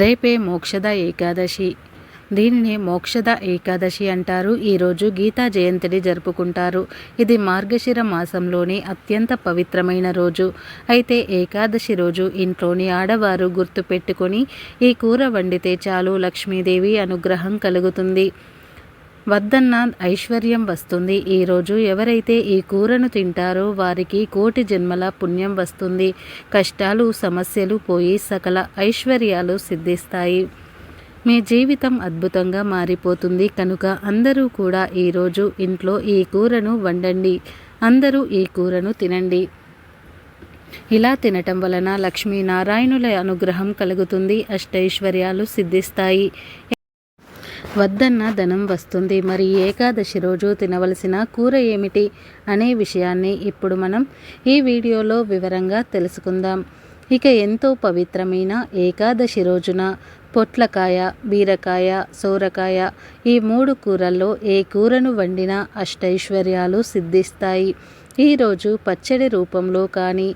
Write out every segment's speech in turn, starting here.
రేపే మోక్షద ఏకాదశి. దీనిని మోక్షద ఏకాదశి అంటారు. ఈరోజు గీతా జయంతిని జరుపుకుంటారు. ఇది మార్గశిర మాసంలోని అత్యంత పవిత్రమైన రోజు. అయితే ఏకాదశి రోజు ఇంట్లోని ఆడవారు గుర్తుపెట్టుకొని ఈ కూర వండితే చాలు లక్ష్మీదేవి అనుగ్రహం కలుగుతుంది, వద్దన్న ఐశ్వర్యం వస్తుంది. ఈరోజు ఎవరైతే ఈ కూరను తింటారో వారికి కోటి జన్మల పుణ్యం వస్తుంది. కష్టాలు సమస్యలు పోయి సకల ఐశ్వర్యాలు సిద్ధిస్తాయి. మీ జీవితం అద్భుతంగా మారిపోతుంది. కనుక అందరూ కూడా ఈరోజు ఇంట్లో ఈ కూరను వండండి. అందరూ ఈ కూరను తినండి. ఇలా తినటం వలన లక్ష్మీనారాయణుల అనుగ్రహం కలుగుతుంది, అష్టైశ్వర్యాలు సిద్ధిస్తాయి, వద్దన్న ధనం వస్తుంది. మరి ఏకాదశి రోజు తినవలసిన కూర ఏమిటి అనే విషయాన్ని ఇప్పుడు మనం ఈ వీడియోలో వివరంగా తెలుసుకుందాం. ఇక ఎంతో పవిత్రమైన ఏకాదశి రోజున పొట్లకాయ, బీరకాయ, సోరకాయ ఈ 3 కూరల్లో ఏ కూరను వండినా అష్టైశ్వర్యాలు సిద్ధిస్తాయి. ఈరోజు పచ్చడి రూపంలో కానీ,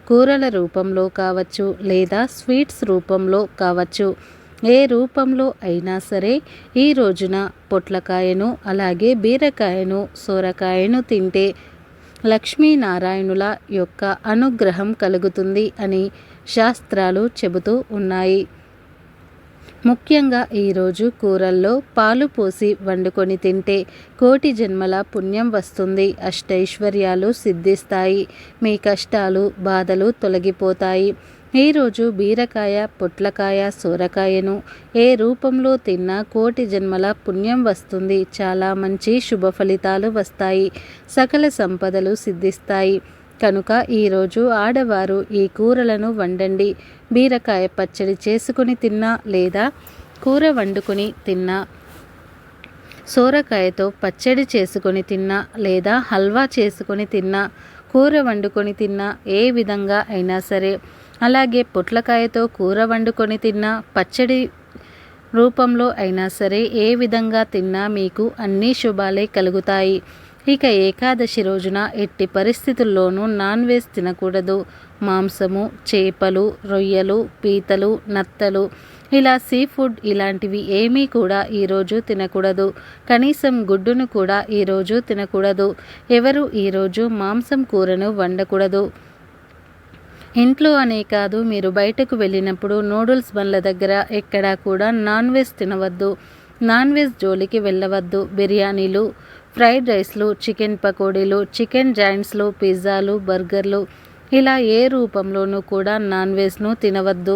కూరల రూపంలో కావచ్చు, లేదా స్వీట్స్ రూపంలో కావచ్చు, ఏ రూపంలో అయినా సరే ఈ రోజున పొట్లకాయను, అలాగే బీరకాయను, సోరకాయను తింటే లక్ష్మీనారాయణుల యొక్క అనుగ్రహం కలుగుతుంది అని శాస్త్రాలు చెబుతూ ఉన్నాయి. ముఖ్యంగా ఈరోజు కూరల్లో పాలు పోసి వండుకొని తింటే కోటి జన్మల పుణ్యం వస్తుంది, అష్టైశ్వర్యాలు సిద్ధిస్తాయి, మీ కష్టాలు బాధలు తొలగిపోతాయి. ఈరోజు బీరకాయ, పొట్లకాయ, సోరకాయను ఏ రూపంలో తిన్నా కోటి జన్మల పుణ్యం వస్తుంది, చాలా మంచి శుభ ఫలితాలు వస్తాయి, సకల సంపదలు సిద్ధిస్తాయి. కనుక ఈరోజు ఆడవారు ఈ కూరలను వండండి. బీరకాయ పచ్చడి చేసుకుని తిన్నా, లేదా కూర వండుకొని తిన్నా, సోరకాయతో పచ్చడి చేసుకొని తిన్నా, లేదా హల్వా చేసుకొని తిన్నా, కూర వండుకొని తిన్నా, ఏ విధంగా అయినా సరే, అలాగే పొట్లకాయతో కూర వండుకొని తిన్నా, పచ్చడి రూపంలో అయినా సరే, ఏ విధంగా తిన్నా మీకు అన్ని శుభాలే కలుగుతాయి. ఇక ఏకాదశి రోజున ఎట్టి పరిస్థితుల్లోనూ నాన్ వెజ్ తినకూడదు. మాంసము, చేపలు, రొయ్యలు, పీతలు, నత్తలు, ఇలా సీ ఫుడ్ ఇలాంటివి ఏమీ కూడా ఈరోజు తినకూడదు. కనీసం గుడ్డును కూడా ఈరోజు తినకూడదు. ఎవరు ఈరోజు మాంసం కూరను వండకూడదు. ఇంట్లో అనే కాదు, మీరు బయటకు వెళ్ళినప్పుడు నూడిల్స్ బండ్ల దగ్గర ఎక్కడా కూడా నాన్ వెజ్ తినవద్దు. నాన్ వెజ్ జోలికి వెళ్ళవద్దు. బిర్యానీలు, ఫ్రైడ్ రైస్లు, చికెన్ పకోడీలు, చికెన్ జాయింట్స్లు, పిజ్జాలు, బర్గర్లు ఇలా ఏ రూపంలోనూ కూడా నాన్ వెజ్ను తినవద్దు.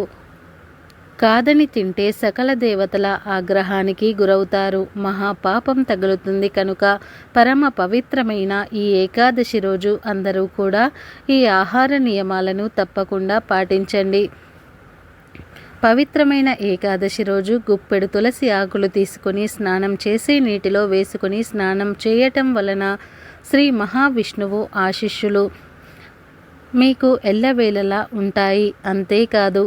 కాదని తింటే సకల దేవతల ఆగ్రహానికి గురవుతారు, మహాపాపం తగులుతుంది. కనుక పరమ పవిత్రమైన ఈ ఏకాదశి రోజు అందరూ కూడా ఈ ఆహార నియమాలను తప్పకుండా పాటించండి. పవిత్రమైన ఏకాదశి రోజు గుప్పెడు తులసి ఆకులు తీసుకొని స్నానం చేసే నీటిలో వేసుకొని స్నానం చేయటం వలన శ్రీ మహావిష్ణువు ఆశీస్సులు మీకు ఎల్లవేళలా ఉంటాయి. అంతేకాదు,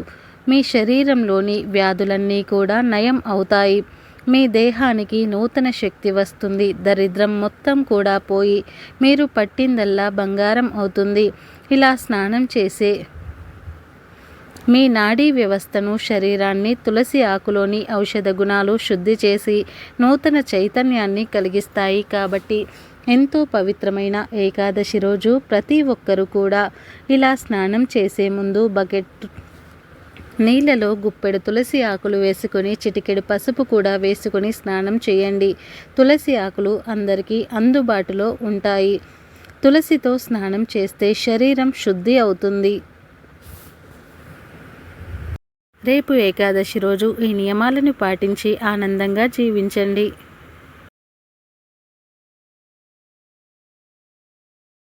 మీ శరీరంలోని వ్యాధులన్నీ కూడా నయం అవుతాయి. మీ దేహానికి నూతన శక్తి వస్తుంది. దరిద్రం మొత్తం కూడా పోయి మీరు పట్టిందల్లా బంగారం అవుతుంది. ఇలా స్నానం చేసే మీ నాడీ వ్యవస్థను, శరీరాన్ని తులసి ఆకులోని ఔషధ గుణాలు శుద్ధి చేసి నూతన చైతన్యాన్ని కలిగిస్తాయి. కాబట్టి ఎంతో పవిత్రమైన ఏకాదశి రోజు ప్రతి ఒక్కరూ కూడా ఇలా స్నానం చేసే ముందు బకెట్ నీళ్ళలో గుప్పెడు తులసి ఆకులు వేసుకొని చిటికెడు పసుపు కూడా వేసుకొని స్నానం చేయండి. తులసి ఆకులు అందరికీ అందుబాటులో ఉంటాయి. తులసితో స్నానం చేస్తే శరీరం శుద్ధి అవుతుంది. రేపు ఏకాదశి రోజు ఈ నియమాలను పాటించి ఆనందంగా జీవించండి.